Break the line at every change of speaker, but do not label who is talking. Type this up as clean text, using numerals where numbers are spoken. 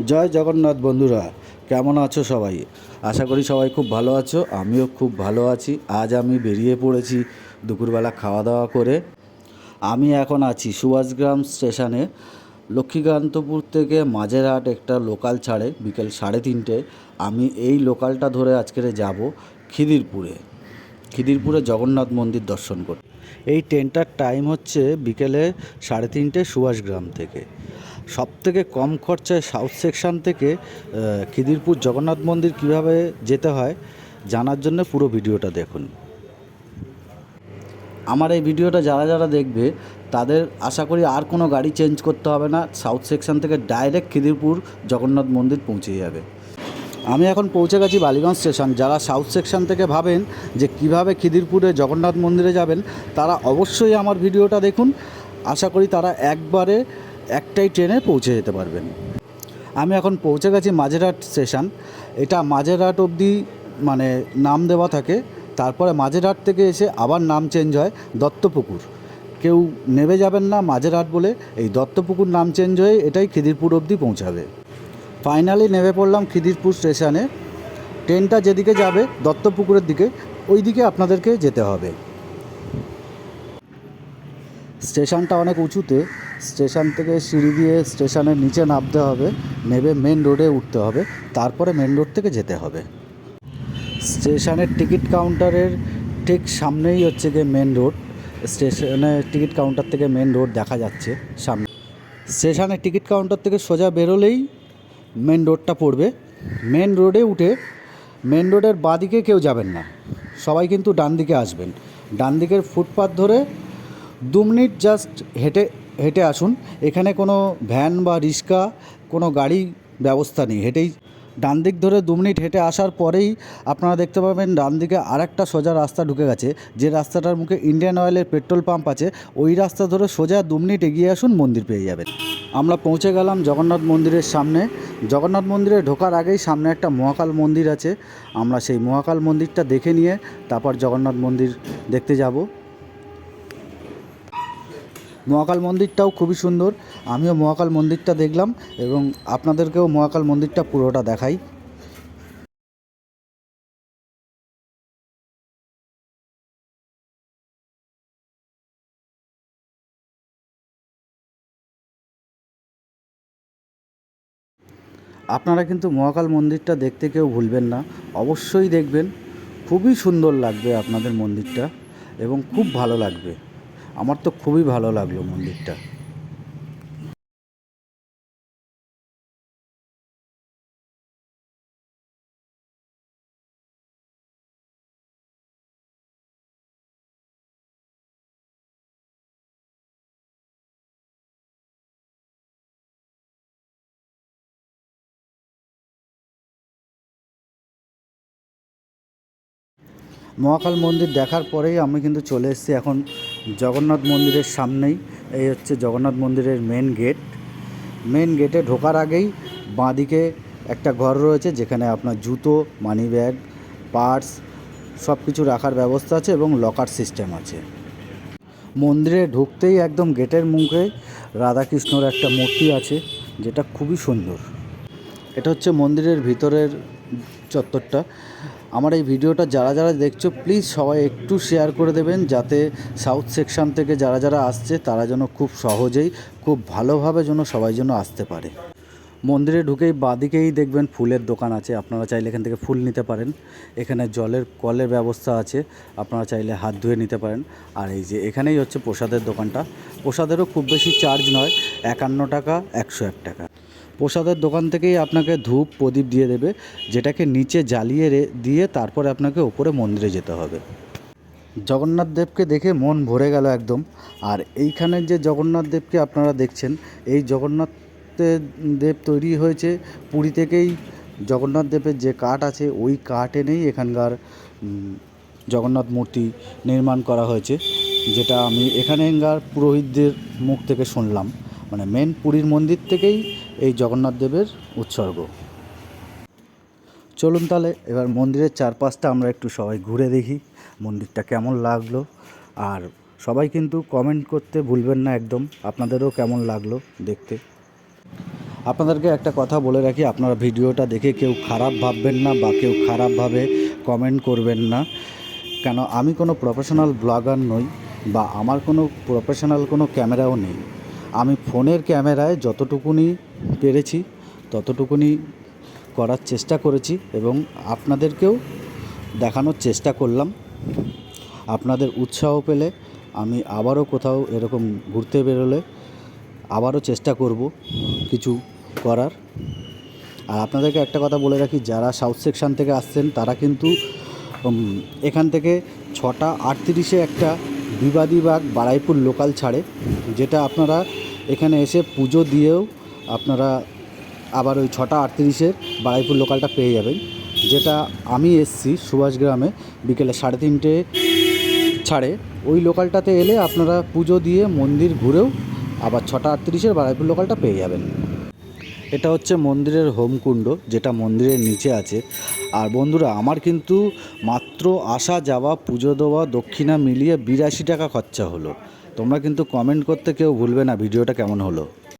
জয় জগন্নাথ বন্ধুরা, কেমন আছো সবাই? আশা করি সবাই খুব ভালো আছো। আমিও খুব ভালো আছি। আজ আমি বেরিয়ে পড়েছি দুপুরবেলা খাওয়া দাওয়া করে। আমি এখন আছি সুভাষগ্রাম স্টেশনে। লক্ষ্মীকান্তপুর থেকে মাঝেরহাট একটা লোকাল ছাড়ে বিকেল 3:30। আমি এই লোকালটা ধরে আজকের যাব খিদিরপুরে জগন্নাথ মন্দির দর্শন করতে। এই ট্রেনটার টাইম হচ্ছে বিকেলে 3:30 সুভাষগ্রাম থেকে। সবথেকে কম খরচায় সাউথ সেকশন থেকে খিদিরপুর জগন্নাথ মন্দির কিভাবে যেতে হয় জানার জন্য পুরো ভিডিওটা দেখুন। আমার এই ভিডিওটা যারা যারা দেখবে তাদের আশা করি আর কোনো গাড়ি চেঞ্জ করতে হবে না। সাউথ সেকশন থেকে ডাইরেক্ট খিদিরপুর জগন্নাথ মন্দির পৌঁছে যাবে। আমি এখন পৌঁছে গেছি বালিগঞ্জ স্টেশন। যারা সাউথ সেকশন থেকে ভাবেন যে কিভাবে খিদিরপুরে জগন্নাথ মন্দিরে যাবেন, তারা অবশ্যই আমার ভিডিওটা দেখুন। আশা করি তারা একবারে একটাই ট্রেনে পৌঁছে যেতে পারবেন। আমি এখন পৌঁছে গেছি মাঝেরহাট স্টেশন। এটা মাঝেরহাট অবধি মানে নাম দেওয়া থাকে, তারপরে মাঝেরহাট থেকে এসে আবার নাম চেঞ্জ হয় দত্তপুকুর। কেউ নেমে যাবেন না মাঝেরহাট বলে, এই দত্তপুকুর নাম চেঞ্জ হয়ে এটাই খিদিরপুর অবধি পৌঁছাবে। ফাইনালি নেমে পড়লাম খিদিরপুর স্টেশনে। ট্রেনটা যেদিকে যাবে দত্তপুকুরের দিকে, ওই দিকে আপনাদেরকে যেতে হবে। স্টেশনটা অনেক উঁচুতে। স্টেশন থেকে সিঁড়ি দিয়ে স্টেশনের নিচে নামতে হবে, নেমে মেন রোডে উঠতে হবে, তারপরে মেন রোড থেকে যেতে হবে। স্টেশনের টিকিট কাউন্টারের ঠিক সামনেই হচ্ছে গিয়ে মেন রোড। স্টেশনের টিকিট কাউন্টার থেকে মেন রোড দেখা যাচ্ছে সামনে। স্টেশনের টিকিট কাউন্টার থেকে সোজা বেরোলেই মেন রোডটা পড়বে। মেন রোডে উঠে মেন রোডের বাঁদিকে কেউ যাবেন না, সবাই কিন্তু ডান দিকে আসবেন। ডান দিকের ফুটপাথ ধরে 2 মিনিট জাস্ট হেঁটে হেঁটে আসুন। এখানে কোনো ভ্যান বা রিক্সা কোনো গাড়ি ব্যবস্থা নেই। হেঁটেই ডান দিক ধরে 2 মিনিট হেঁটে আসার পরেই আপনারা দেখতে পাবেন ডান দিকে আরেকটা সোজা রাস্তা ঢুকে গেছে। যে রাস্তাটার মুখে ইন্ডিয়ান অয়েলের পেট্রোল পাম্প আছে, ওই রাস্তা ধরে সোজা 2 মিনিট এগিয়ে আসুন, মন্দির পেয়ে যাবেন। আমরা পৌঁছে গেলাম জগন্নাথ মন্দিরের সামনে। জগন্নাথ মন্দিরে ঢোকার আগেই সামনে একটা মহাকাল মন্দির আছে। আমরা সেই মহাকাল মন্দিরটা দেখে নিয়ে তারপর জগন্নাথ মন্দির দেখতে যাব। মহাকাল মন্দিরটাও খুবই সুন্দর। আমিও মহাকাল মন্দিরটা দেখলাম এবং আপনাদেরকেও মহাকাল মন্দিরটা পুরোটা দেখাই। আপনারা কিন্তু মহাকাল মন্দিরটা দেখতে কেউ ভুলবেন না, অবশ্যই দেখবেন। খুবই সুন্দর লাগবে আপনাদের মন্দিরটা এবং খুব ভালো লাগবে। আমার তো খুবই ভালো লাগলো মন্দিরটা। মহাকাল মন্দির দেখার পরেই আমি কিন্তু চলে এসেছি এখন জগন্নাথ মন্দিরের সামনেই। এই হচ্ছে জগন্নাথ মন্দিরের মেন গেট। মেন গেটে ঢোকার আগেই বাঁদিকে একটা ঘর রয়েছে, যেখানে আপনার জুতো, মানি ব্যাগ, পার্স সব কিছু রাখার ব্যবস্থা আছে এবং লকার সিস্টেম আছে। মন্দিরে ঢুকতেই একদম গেটের মুখে রাধাকৃষ্ণর একটা মূর্তি আছে, যেটা খুবই সুন্দর। এটা হচ্ছে মন্দিরের ভিতরের চত্বরটা। আমার এই ভিডিওটা যারা যারা দেখছো প্লিজ সবাই একটু শেয়ার করে দেবেন, যাতে সাউথ সেকশন থেকে যারা যারা আসছে তারা যেন খুব সহজেই খুব ভালোভাবে যেন সবাই যেন আসতে পারে। মন্দিরে ঢুকেই বাঁদিকেই দেখবেন ফুলের দোকান আছে। আপনারা চাইলে এখান থেকে ফুল নিতে পারেন। এখানে জলের কলের ব্যবস্থা আছে, আপনারা চাইলে হাত ধুয়ে নিতে পারেন। আর এই যে এখানেই হচ্ছে প্রসাদের দোকানটা। প্রসাদেরও খুব বেশি চার্জ নয়, 51 টাকা, 101 টাকা। প্রসাদের দোকান থেকেই আপনাকে ধূপ প্রদীপ দিয়ে দেবে, যেটাকে নিচে জ্বালিয়ে দিয়ে তারপরে আপনাকে ওপরে মন্দিরে যেতে হবে। জগন্নাথ দেবকে দেখে মন ভরে গেল একদম। আর এইখানের যে জগন্নাথ দেবকে আপনারা দেখছেন, এই জগন্নাথ দেব তৈরি হয়েছে পুরী থেকেই। জগন্নাথ দেবের যে কাঠ আছে ওই কাঠ এনেই এখানকার জগন্নাথ মূর্তি নির্মাণ করা হয়েছে, যেটা আমি এখানকার পুরোহিতদের মুখ থেকে শুনলাম। মানে মেন পুরীর মন্দির থেকেই এই জগন্নাথ দেবের উৎসর্গ। চলুন তাহলে এবার মন্দিরের চারপাশটা আমরা একটু সবাই ঘুরে দেখি মন্দিরটা কেমন লাগলো। আর সবাই কিন্তু কমেন্ট করতে ভুলবেন না একদম, আপনাদেরও কেমন লাগলো দেখতে। আপনাদেরকে একটা কথা বলে রাখি, আপনারা ভিডিওটা দেখে কেউ খারাপ ভাববেন না বা কেউ খারাপভাবে কমেন্ট করবেন না। কেন আমি কোনো প্রফেশনাল ব্লগার নই বা আমার কোনো প্রফেশনাল কোনো ক্যামেরাও নেই। আমি ফোনের ক্যামেরায় যতটুকুনি পেরেছি ততটুকুনি করার চেষ্টা করেছি এবং আপনাদেরকেও দেখানোর চেষ্টা করলাম। আপনাদের উৎসাহ পেলে আমি আবারও কোথাও এরকম ঘুরতে বেরোলে আবারও চেষ্টা করব কিছু করার। আর আপনাদেরকে একটা কথা বলে রাখি, যারা সাউথ সেকশন থেকে আসছেন তারা কিন্তু এখান থেকে 6:38-এ একটা বিবাদীবাগ বারুইপুর লোকাল ছাড়ে, যেটা আপনারা এখানে এসে পুজো দিয়েও আপনারা আবার ওই 6:38-এর বারুইপুর লোকালটা পেয়ে যাবেন। যেটা আমি এসছি সুভাষগ্রামে বিকেলে 3:30 ছাড়ে, ওই লোকালটাতে এলে আপনারা পুজো দিয়ে মন্দির ঘুরেও আবার 6:38-এর বারুইপুর লোকালটা পেয়ে যাবেন। এটা হচ্ছে মন্দিরের হোমকুণ্ড, যেটা মন্দিরের নিচে আছে। আর বন্ধুরা, আমার কিন্তু মাত্র আসা যাওয়া পুজো দেওয়া দক্ষিণা মিলিয়ে 82 টাকা খরচা হলো। তোমরা কিন্তু কমেন্ট করতে কেউ ভুলবে না ভিডিওটা কেমন হলো।